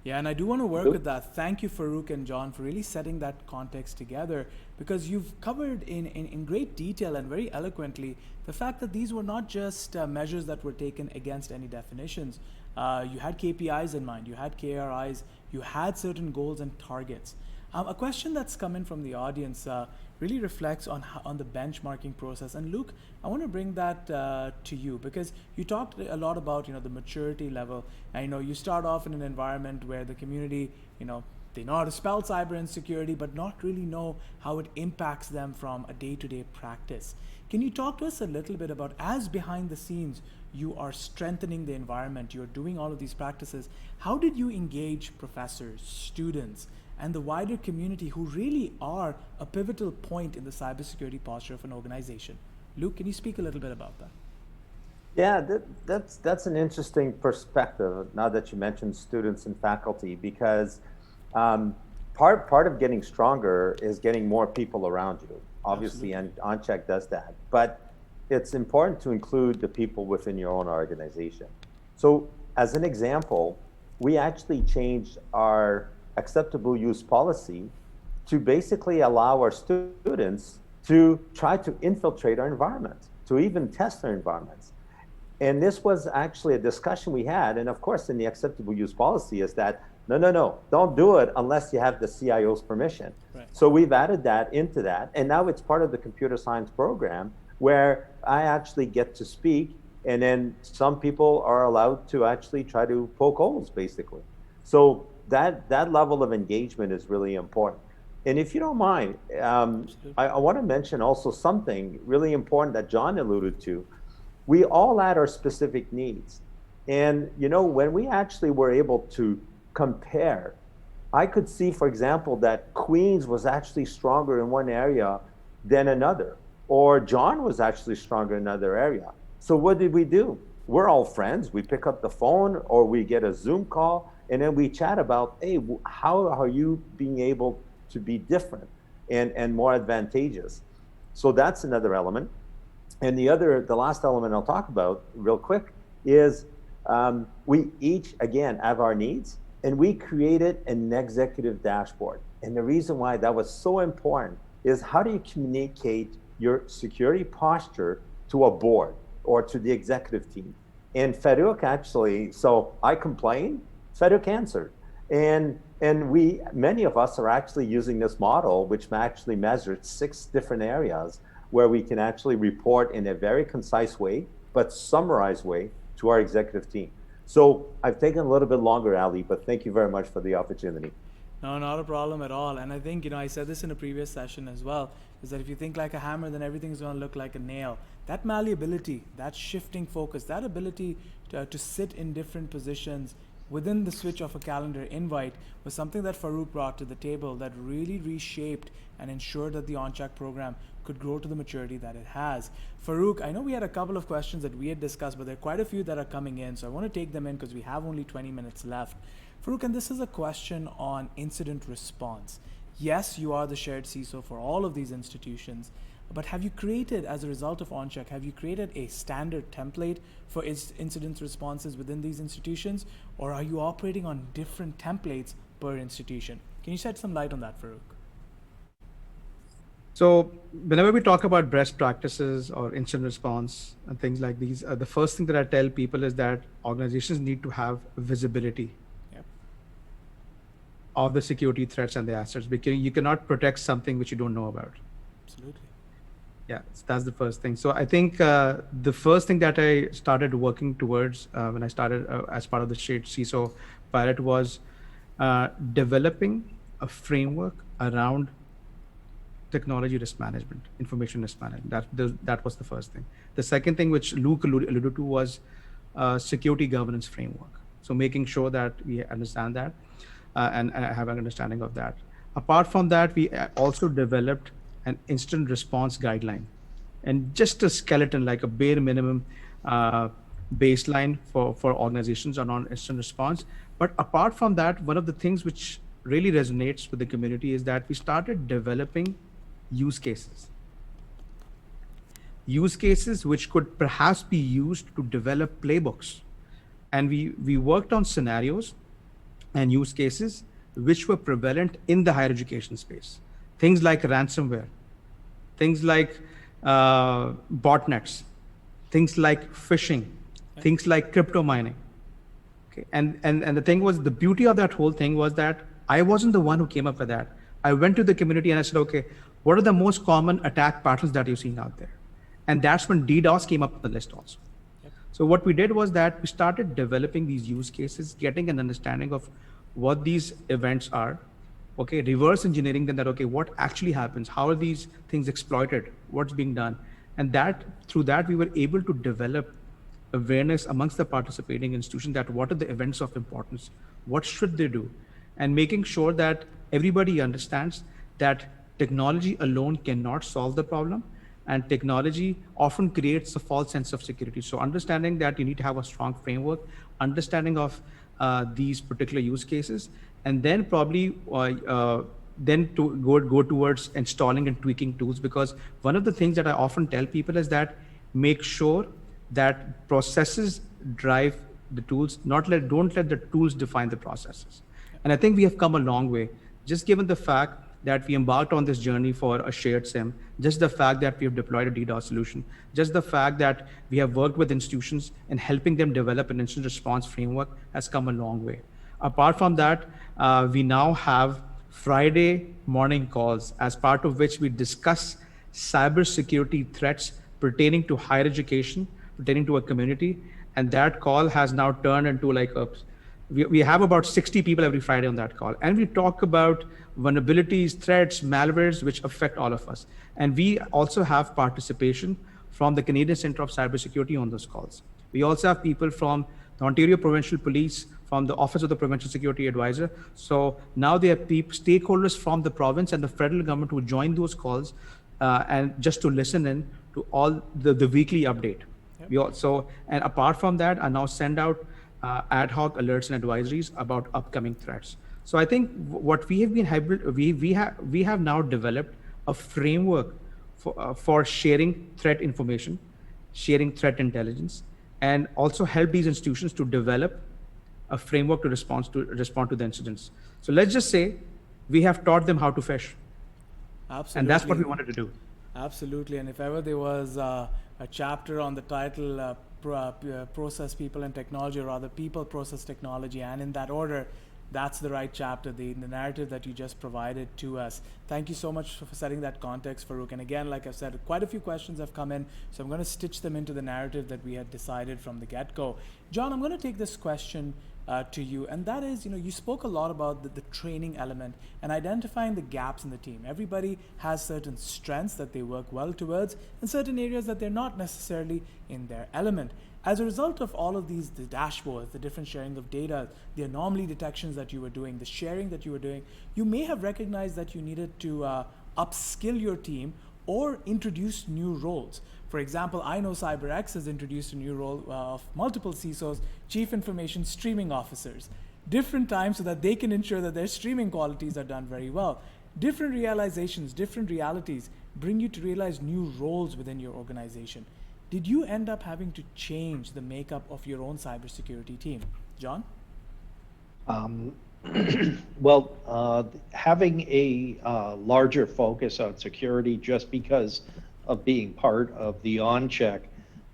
Yeah, and I do want to work with that. Thank you, Farooq and John, for really setting that context together, because you've covered in great detail and very eloquently the fact that these were not just measures that were taken against any definitions. You had KPIs in mind, you had KRIs, you had certain goals and targets. A question that's come in from the audience really reflects on the benchmarking process. And Luc, I want to bring that to you, because you talked a lot about the maturity level. And you start off in an environment where the community they know how to spell cyber insecurity, but not really know how it impacts them from a day-to-day practice. Can you talk to us a little bit about, as behind the scenes, you are strengthening the environment, you're doing all of these practices, how did you engage professors, students, and the wider community who really are a pivotal point in the cybersecurity posture of an organization? Luc, can you speak a little bit about that? Yeah, that's an interesting perspective, now that you mentioned students and faculty, because part of getting stronger is getting more people around you. Obviously, and ON-CHEC does that. But it's important to include the people within your own organization. So as an example, we actually changed our acceptable use policy to basically allow our students to try to infiltrate our environment, to even test our environments. And this was actually a discussion we had. And of course, in the acceptable use policy is that, no, don't do it unless you have the CIO's permission. Right. So we've added that into that. And now it's part of the computer science program where I actually get to speak. And then some people are allowed to actually try to poke holes, basically. So that level of engagement is really important. And if you don't mind, I want to mention also something really important that John alluded to. We all had our specific needs. And, when we actually were able to compare, I could see, for example, that Queens was actually stronger in one area than another, or John was actually stronger in another area. So what did we do? We're all friends. We pick up the phone or we get a Zoom call, and then we chat about, hey, how are you being able to be different and more advantageous? So that's another element. And the last element I'll talk about real quick is we each, again, have our needs, and we created an executive dashboard. And the reason why that was so important is, how do you communicate your security posture to a board or to the executive team? And Farooq actually, so I complained, Farooq answered. And many of us are actually using this model, which actually measures 6 different areas where we can actually report in a very concise way, but summarized way, to our executive team. So I've taken a little bit longer, Ali, but thank you very much for the opportunity. No, not a problem at all. And I think, I said this in a previous session as well, is that if you think like a hammer, then everything's going to look like a nail. That malleability, that shifting focus, that ability to sit in different positions within the switch of a calendar invite was something that Farooq brought to the table that really reshaped and ensured that the ON-CHEC program could grow to the maturity that it has. Farooq, I know we had a couple of questions that we had discussed, but there are quite a few that are coming in, so I want to take them in because we have only 20 minutes left. Farooq, and this is a question on incident response. Yes, you are the shared CISO for all of these institutions, but have you created, as a result of ON-CHEC, have you created a standard template for incident responses within these institutions, or are you operating on different templates per institution? Can you shed some light on that, Farooq? So whenever we talk about best practices or incident response and things like these, the first thing that I tell people is that organizations need to have visibility of the security threats and the assets, because you cannot protect something which you don't know about. Absolutely. Yeah, so that's the first thing. So I think the first thing that I started working towards when I started as part of the shared CISO pilot was developing a framework around technology risk management, information risk management. That was the first thing. The second thing, which Luc alluded to, was security governance framework. So making sure that we understand that and have an understanding of that. Apart from that, we also developed an instant response guideline, and just a skeleton, like a bare minimum baseline for organizations on instant response. But apart from that, one of the things which really resonates with the community is that we started developing use cases which could perhaps be used to develop playbooks. And we worked on scenarios and use cases which were prevalent in the higher education space. Things like ransomware, things like botnets, things like phishing, things like crypto mining. Okay. And the thing was, the beauty of that whole thing was that I wasn't the one who came up with that. I went to the community and I said, okay, what are the most common attack patterns that you're seeing out there? And that's when DDoS came up on the list also. Yep. So what we did was that we started developing these use cases, getting an understanding of what these events are, okay, reverse engineering then that, okay, what actually happens? How are these things exploited? What's being done? And that through that, we were able to develop awareness amongst the participating institutions that what are the events of importance? What should they do? And making sure that everybody understands that technology alone cannot solve the problem, and technology often creates a false sense of security. So understanding that you need to have a strong framework, understanding of these particular use cases, and then probably then to go towards installing and tweaking tools. Because one of the things that I often tell people is that make sure that processes drive the tools, don't let the tools define the processes. And I think we have come a long way, just given the fact that we embarked on this journey for a shared SIM, just the fact that we have deployed a DDoS solution, just the fact that we have worked with institutions and helping them develop an incident response framework has come a long way. Apart from that, we now have Friday morning calls, as part of which we discuss cybersecurity threats pertaining to higher education, pertaining to a community. And that call has now turned into like we have about 60 people every Friday on that call. And we talk about vulnerabilities, threats, malwares, which affect all of us. And we also have participation from the Canadian Centre of Cybersecurity on those calls. We also have people from the Ontario Provincial Police, from the Office of the Provincial Security Advisor. So now there are stakeholders from the province and the federal government who join those calls and just to listen in to all the weekly update. Yep. We also, and apart from that, I now send out ad hoc alerts and advisories about upcoming threats. So I think what we have been we have now developed a framework for sharing threat information, sharing threat intelligence, and also help these institutions to develop a framework to respond to the incidents. So let's just say we have taught them how to fish. Absolutely. And that's what we wanted to do. Absolutely. And if ever there was a chapter on the title process, people, and technology, or rather people, process, technology, and in that order, that's the right chapter, the narrative that you just provided to us. Thank you so much for setting that context, Farooq. And again, like I've said, quite a few questions have come in, so I'm going to stitch them into the narrative that we had decided from the get-go. John, I'm going to take this question to you, and that is, you spoke a lot about the training element and identifying the gaps in the team. Everybody has certain strengths that they work well towards and certain areas that they're not necessarily in their element. As a result of all of these, the dashboards, the different sharing of data, the anomaly detections that you were doing, the sharing that you were doing, you may have recognized that you needed to upskill your team or introduce new roles. For example, I know CyberX has introduced a new role of multiple CISOs, Chief Information Streaming Officers, different times so that they can ensure that their streaming qualities are done very well. Different realizations, different realities bring you to realize new roles within your organization. Did you end up having to change the makeup of your own cybersecurity team? John? Well, having a larger focus on security just because of being part of the ON-CHEC,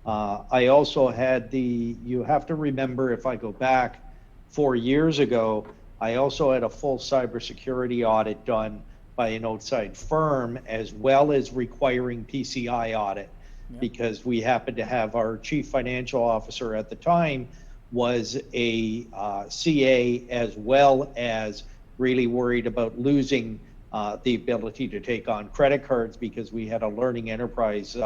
I also had you have to remember, if I go back 4 years ago, I also had a full cybersecurity audit done by an outside firm, as well as requiring PCI audit. Yep. Because we happened to have our chief financial officer at the time was a CA, as well as really worried about losing the ability to take on credit cards, because we had a learning enterprise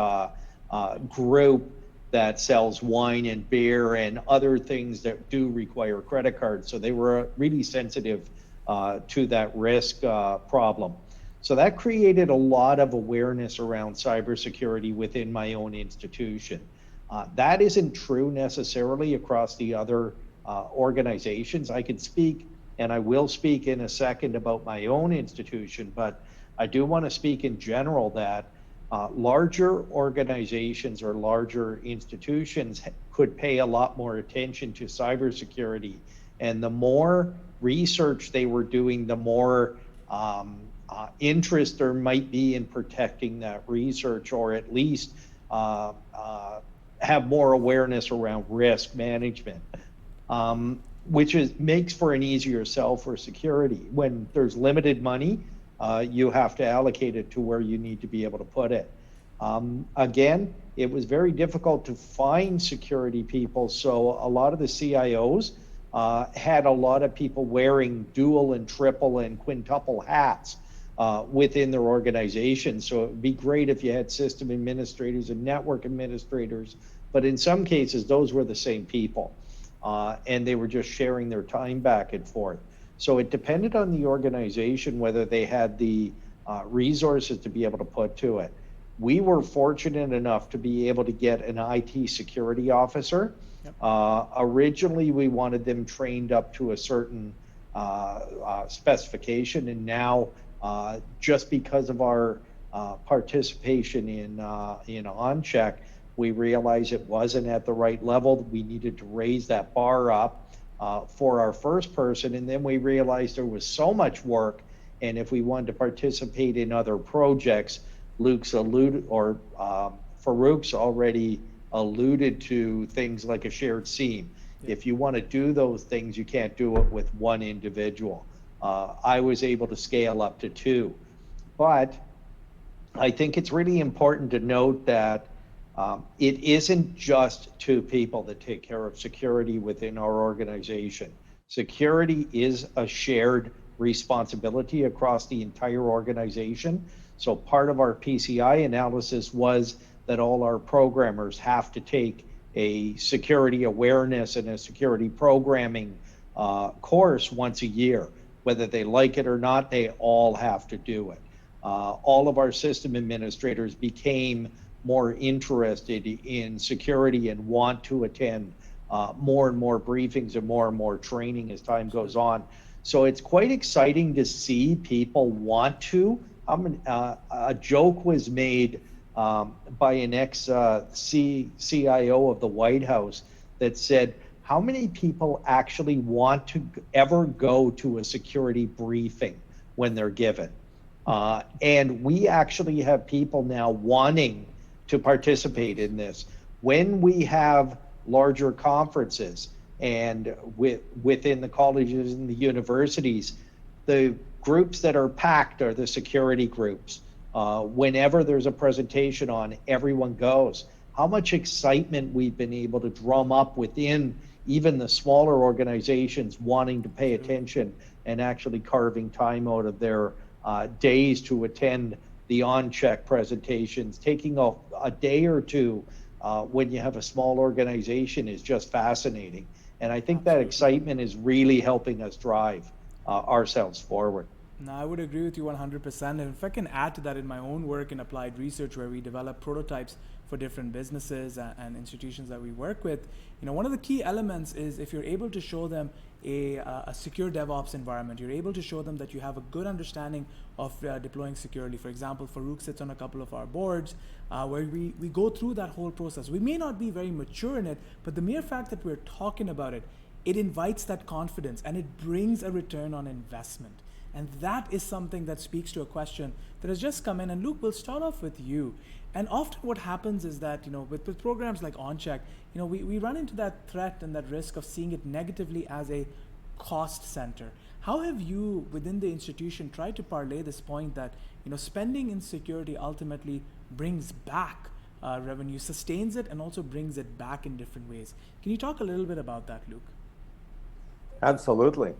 group that sells wine and beer and other things that do require credit cards. So they were really sensitive to that risk problem. So that created a lot of awareness around cybersecurity within my own institution. That isn't true necessarily across the other organizations. I could speak, and I will speak in a second about my own institution, but I do want to speak in general that larger organizations or larger institutions could pay a lot more attention to cybersecurity. And the more research they were doing, the more interest there might be in protecting that research, or at least have more awareness around risk management, which makes for an easier sell for security. When there's limited money, you have to allocate it to where you need to be able to put it. Again, it was very difficult to find security people, so a lot of the CIOs had a lot of people wearing dual and triple and quintuple hats within their organization. So it would be great if you had system administrators and network administrators, but in some cases, those were the same people. And they were just sharing their time back and forth. So it depended on the organization whether they had the resources to be able to put to it. We were fortunate enough to be able to get an IT security officer. Yep. Originally, we wanted them trained up to a certain specification, and now just because of our participation in ON-CHEC, we realized it wasn't at the right level. We needed to raise that bar up for our first person, and then we realized there was so much work, and if we wanted to participate in other projects, Farooq's already alluded to things like a shared SIEM. Yeah. If you want to do those things, you can't do it with one individual. I was able to scale up to 2, but I think it's really important to note that it isn't just 2 people that take care of security within our organization. Security is a shared responsibility across the entire organization. So part of our PCI analysis was that all our programmers have to take a security awareness and a security programming course once a year. Whether they like it or not, they all have to do it. All of our system administrators became more interested in security and want to attend more and more briefings and more training as time goes on. So it's quite exciting to see people want to. A joke was made by an ex-CIO of the White House that said, how many people actually want to ever go to a security briefing when they're given? And we actually have people now wanting to participate in this. When we have larger conferences and within the colleges and the universities, the groups that are packed are the security groups. Whenever there's a presentation on, everyone goes. How much excitement we've been able to drum up within even the smaller organizations wanting to pay attention and actually carving time out of their days to attend the ON-CHEC presentations. Taking a day or two when you have a small organization is just fascinating. And I think that excitement is really helping us drive ourselves forward. No, I would agree with you 100%. And if I can add to that, in my own work in applied research, where we develop prototypes for different businesses and institutions that we work with, one of the key elements is if you're able to show them a secure DevOps environment, you're able to show them that you have a good understanding of deploying securely. For example, Farooq sits on a couple of our boards where we go through that whole process. We may not be very mature in it, but the mere fact that we're talking about it, it invites that confidence and it brings a return on investment. And that is something that speaks to a question that has just come in. And Luc, we'll start off with you. And often what happens is that, with programs like ON-CHEC, we run into that threat and that risk of seeing it negatively as a cost center. How have you, within the institution, tried to parlay this point that, spending in security ultimately brings back revenue, sustains it, and also brings it back in different ways? Can you talk a little bit about that, Luc? Absolutely.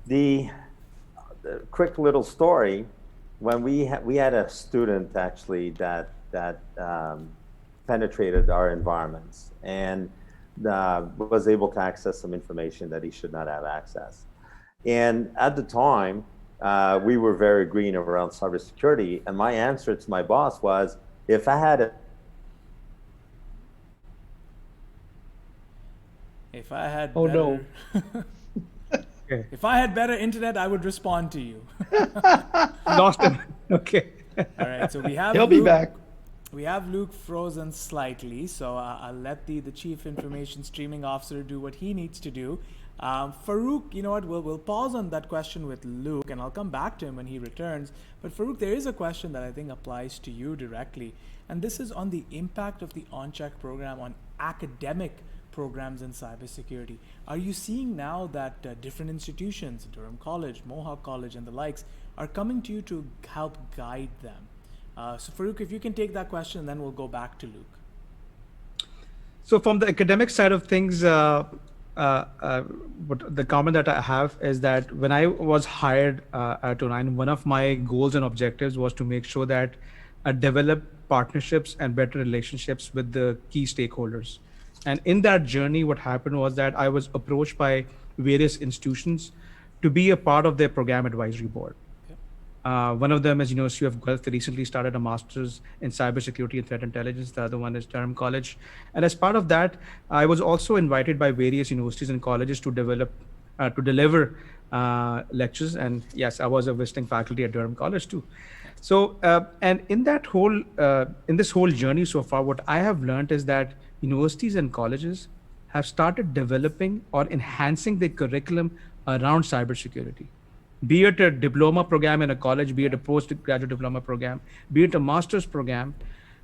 The quick little story, when we had a student actually that penetrated our environments and was able to access some information that he should not have access. And at the time, we were very green around cybersecurity, and my answer to my boss was, if I had better If I had better internet, I would respond to you. Lost him. Okay. All right, so we have He'll be back. We have Luc frozen slightly, so I'll let the Chief Information Streaming Officer do what he needs to do. Farooq, you know what, we'll pause on that question with Luc, and I'll come back to him when he returns. But Farooq, there is a question that I think applies to you directly, and this is on the impact of the ON-CHEC program on academic programs in cybersecurity. Are you seeing now that different institutions, Durham College, Mohawk College, and the likes, are coming to you to help guide them? So Farooq, if you can take that question, then we'll go back to Luc. So from the academic side of things, but the comment that I have is that when I was hired at ON, one of my goals and objectives was to make sure that I develop partnerships and better relationships with the key stakeholders. And in that journey, what happened was that I was approached by various institutions to be a part of their program advisory board. One of them is University of Guelph. They recently started a master's in cybersecurity and threat intelligence. The other one is Durham College. And as part of that, I was also invited by various universities and colleges to deliver lectures. And yes, I was a visiting faculty at Durham College too. So, and in this whole journey so far, what I have learned is that universities and colleges have started developing or enhancing their curriculum around cybersecurity, be it a diploma program in a college, be it a postgraduate diploma program, be it a master's program,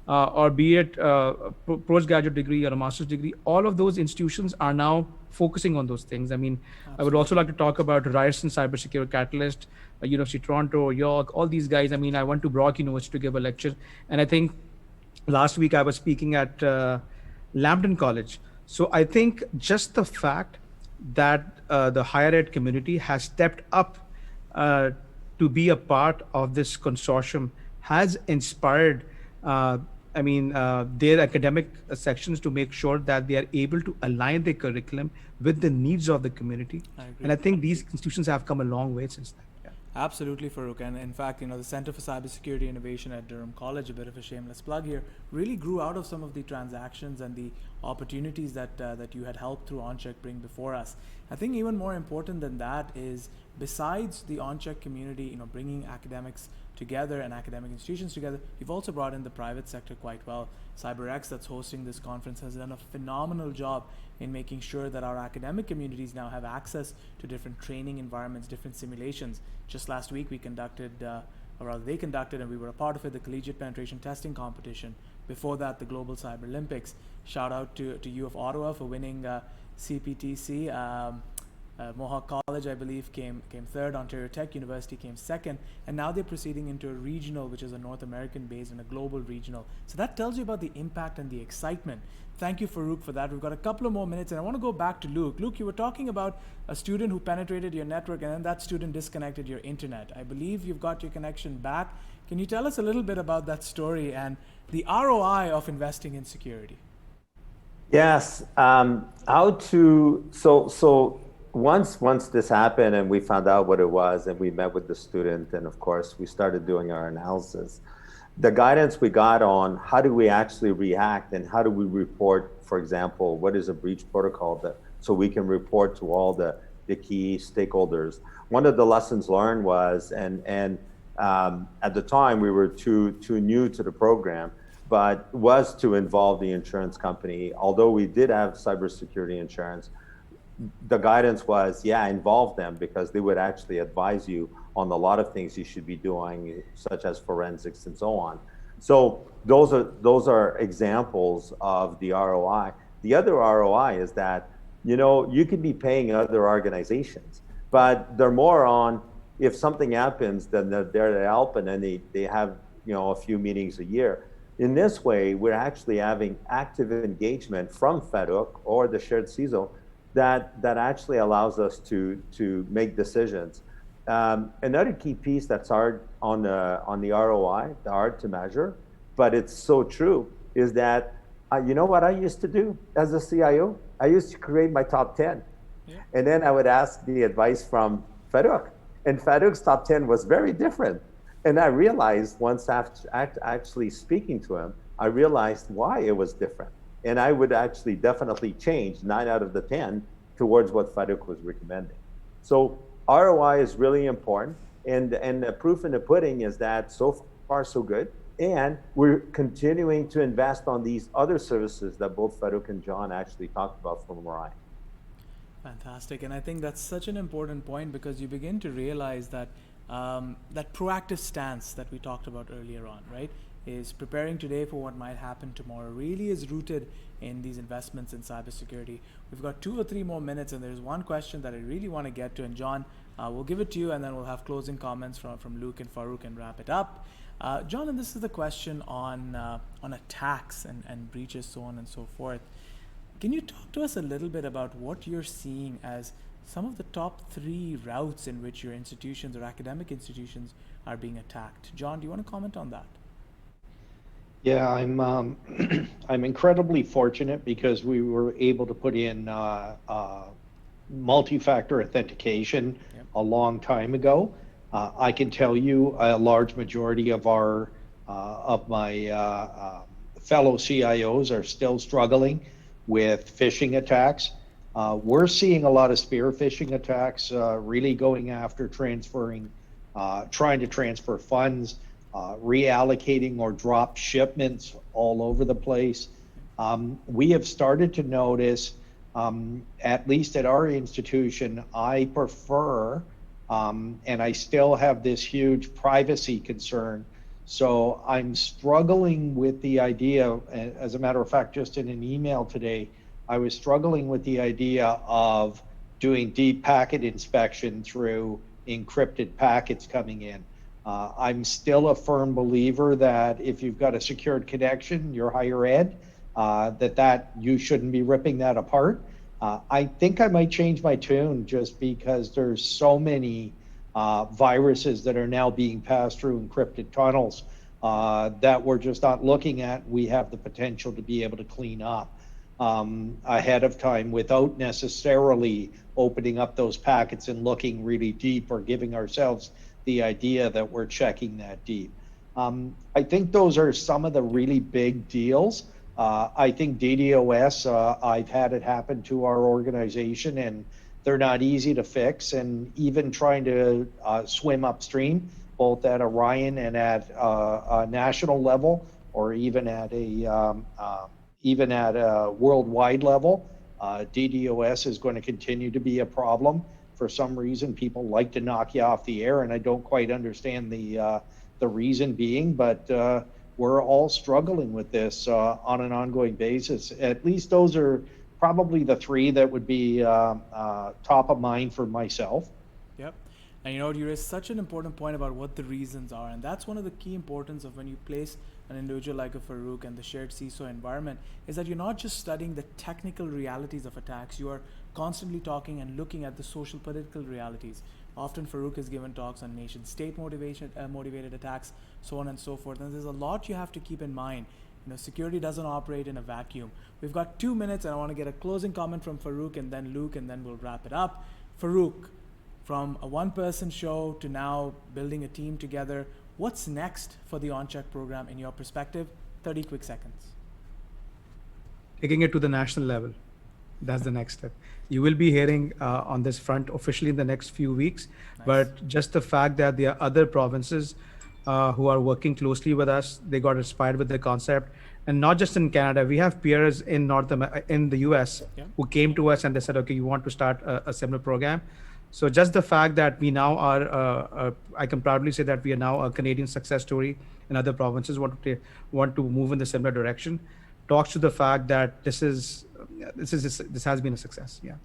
or be it a postgraduate degree or a master's degree. All of those institutions are now focusing on those things. I mean, I would also like to talk about Ryerson Cybersecurity Catalyst, University of Toronto, York, all these guys. I mean, I went to Brock University to give a lecture, and I think last week I was speaking at Lambton College. So I think just the fact that the higher ed community has stepped up to be a part of this consortium has inspired, their academic sections to make sure that they are able to align their curriculum with the needs of the community. And I think these institutions have come a long way since then. Absolutely, Farooq. And in fact, the Center for Cybersecurity Innovation at Durham College, a bit of a shameless plug here, really grew out of some of the transactions and the opportunities that you had helped through ON-CHEC bring before us. I think even more important than that is, besides the ON-CHEC community, bringing academics together and academic institutions together, you've also brought in the private sector quite well. CyberX, that's hosting this conference, has done a phenomenal job in making sure that our academic communities now have access to different training environments, different simulations. Just last week we conducted, they conducted, and we were a part of it, the Collegiate Penetration Testing Competition. Before that, the Global Cyber Olympics. Shout out to U of Ottawa for winning CPTC. Mohawk College, I believe, came third. Ontario Tech University came second, and now they're proceeding into a regional, which is a North American base, and a global regional. So that tells you about the impact and the excitement. Thank you, Farooq, for that. We've got a couple of more minutes, and I want to go back to Luc. Luc, you were talking about a student who penetrated your network, and then that student disconnected your internet. I believe you've got your connection back. Can you tell us a little bit about that story and the ROI of investing in security? Yes. Once this happened and we found out what it was, and we met with the student, and of course we started doing our analysis, the guidance we got on how do we actually react and how do we report, for example, what is a breach protocol, so we can report to all the key stakeholders. One of the lessons learned was, and at the time we were too new to the program, but was to involve the insurance company. Although we did have cybersecurity insurance, the guidance was, involve them, because they would actually advise you on a lot of things you should be doing, such as forensics and so on. So those are examples of the ROI. The other ROI is that, you could be paying other organizations, but they're more on, if something happens, then they're there to help, and then they have, a few meetings a year. In this way, we're actually having active engagement from FEDUC or the shared CISO that actually allows us to make decisions. Another key piece that's hard on the ROI, hard to measure, but it's so true, is that you know what I used to do as a CIO? I used to create my top 10. And then I would ask the advice from FEDUC. And FEDUC's top 10 was very different. And I realized, once after actually speaking to him, I realized why it was different. And I would actually definitely change 9 out of the 10 towards what FEDUC was recommending. So ROI is really important. And the proof in the pudding is that so far so good. And we're continuing to invest on these other services that both FEDUC and John actually talked about from Orion. Fantastic. And I think that's such an important point, because you begin to realize that that proactive stance that we talked about earlier on, right, is preparing today for what might happen tomorrow, really is rooted in these investments in cybersecurity. We've got 2 or 3 more minutes, and there's one question that I really want to get to. And John, we'll give it to you, and then we'll have closing comments from Luc and Farooq and wrap it up. John, and this is the question on attacks and breaches, so on and so forth. Can you talk to us a little bit about what you're seeing as some of the top 3 routes in which your institutions or academic institutions are being attacked? John, do you want to comment on that? Yeah, I'm incredibly fortunate because we were able to put in multi-factor authentication a long time ago. I can tell you a large majority of my fellow CIOs are still struggling with phishing attacks. We're seeing a lot of spear phishing attacks, really going after trying to transfer funds, reallocating or drop shipments all over the place. We have started to notice, at least at our institution, I prefer, and I still have this huge privacy concern. So I'm struggling with the idea, as a matter of fact, just in an email today, I was struggling with the idea of doing deep packet inspection through encrypted packets coming in. I'm still a firm believer that if you've got a secured connection, you're higher ed, that you shouldn't be ripping that apart. I think I might change my tune just because there's so many viruses that are now being passed through encrypted tunnels that we're just not looking at. We have the potential to be able to clean up ahead of time without necessarily opening up those packets and looking really deep or giving ourselves the idea that we're checking that deep. I think those are some of the really big deals. I think DDoS, I've had it happen to our organization, and they're not easy to fix. And even trying to swim upstream, both at Orion and at a national level, or even at a worldwide level, DDoS is going to continue to be a problem. For some reason, people like to knock you off the air, and I don't quite understand the reason being, but we're all struggling with this on an ongoing basis. At least those are probably the 3 that would be top of mind for myself. Yep. And you raised such an important point about what the reasons are, and that's one of the key importance of when you place an individual like a Farooq and the shared CISO environment, is that you're not just studying the technical realities of attacks, you are constantly talking and looking at the social political realities. Often Farooq has given talks on nation state motivated attacks, so on and so forth, and there's a lot you have to keep in mind. Security doesn't operate in a vacuum. We've got 2 minutes, and I want to get a closing comment from Farooq and then Luc, and then we'll wrap it up. Farooq, from a one-person show to now building a team together, what's next for the ON-CHEC program in your perspective? 30 quick seconds. Taking it to the national level. That's the next step. You will be hearing on this front officially in the next few weeks, nice. But just the fact that there are other provinces who are working closely with us, they got inspired with the concept. And not just in Canada, we have peers in the US who came to us and they said, okay, you want to start a similar program. So just the fact that we now are, I can proudly say that we are now a Canadian success story, and other provinces want to move in the similar direction, talks to the fact that this has been a success. Yeah.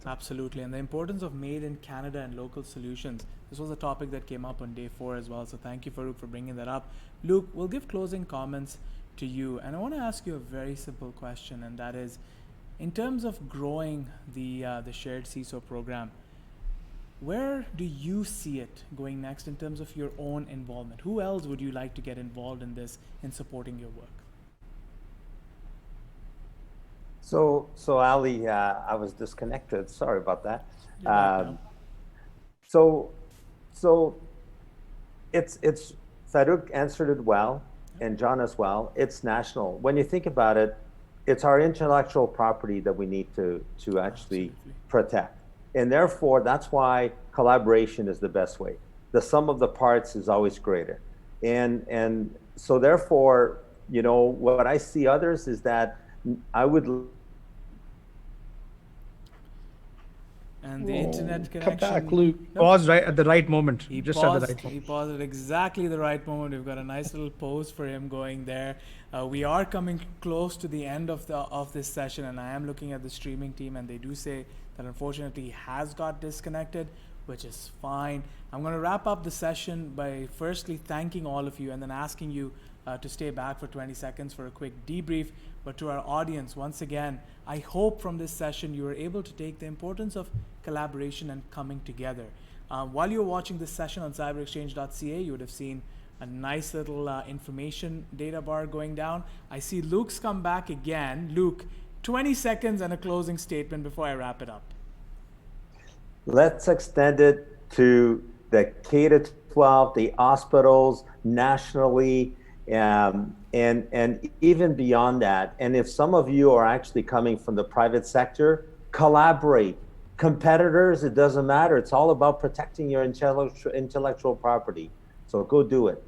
Absolutely. And the importance of made in Canada and local solutions. This was a topic that came up on day 4 as well. So thank you, Farooq, for bringing that up. Luc, we'll give closing comments to you. And I want to ask you a very simple question, and that is, in terms of growing the shared CISO program, where do you see it going next in terms of your own involvement? Who else would you like to get involved in this, in supporting your work? So Ali, I was disconnected. Sorry about that. So it's Farooq answered it well, and John as well. It's national. When you think about it, it's our intellectual property that we need to actually protect. And therefore, that's why collaboration is the best way. The sum of the parts is always greater. And so therefore, what I see others is that I would... And the internet connection... Come back, Luc. Paused right at the right moment. He paused at exactly the right moment. We've got a nice little pose for him going there. We are coming close to the end of this session, and I am looking at the streaming team, and they do say that unfortunately he has got disconnected. which is fine. I'm going to wrap up the session by firstly thanking all of you and then asking you to stay back for 20 seconds for a quick debrief. But to our audience, once again, I hope from this session you were able to take the importance of collaboration and coming together. While you were watching this session on cyberexchange.ca, you would have seen a nice little information data bar going down. I see Luke's come back again. Luke, 20 seconds and a closing statement before I wrap it up. Let's extend it to the K-12, the hospitals, nationally, and even beyond that. And if some of you are actually coming from the private sector, collaborate. Competitors, it doesn't matter. It's all about protecting your intellectual property. So go do it.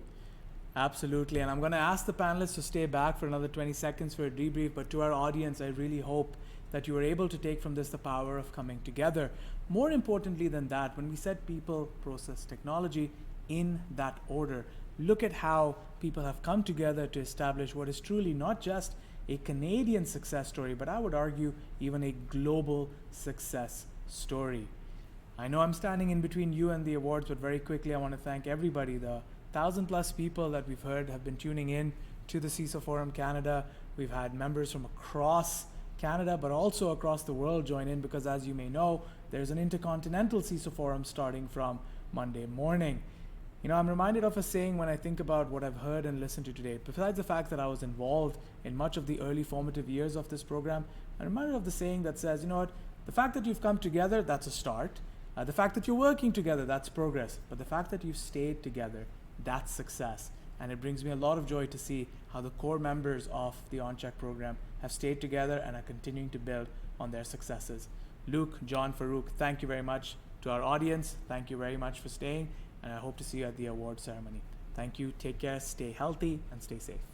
Absolutely. And I'm going to ask the panelists to stay back for another 20 seconds for a debrief. But to our audience, I really hope that you were able to take from this the power of coming together. More importantly than that, when we said people, process, technology in that order, look at how people have come together to establish what is truly not just a Canadian success story, but I would argue even a global success story. I know I'm standing in between you and the awards, but very quickly I want to thank everybody. The 1,000+ people that we've heard have been tuning in to the CISO Forum Canada. We've had members from across Canada, but also across the world join in because, as you may know, there's an intercontinental CISO Forum starting from Monday morning. You know, I'm reminded of a saying when I think about what I've heard and listened to today. Besides the fact that I was involved in much of the early formative years of this program, I'm reminded of the saying that says, you know what, the fact that you've come together, that's a start. The fact that you're working together, that's progress. But the fact that you've stayed together, that's success. And it brings me a lot of joy to see how the core members of the ON-CHEC program have stayed together and are continuing to build on their successes. Luc, John, Farooq, thank you very much. To our audience, thank you very much for staying, and I hope to see you at the award ceremony. Thank you, take care, stay healthy, and stay safe.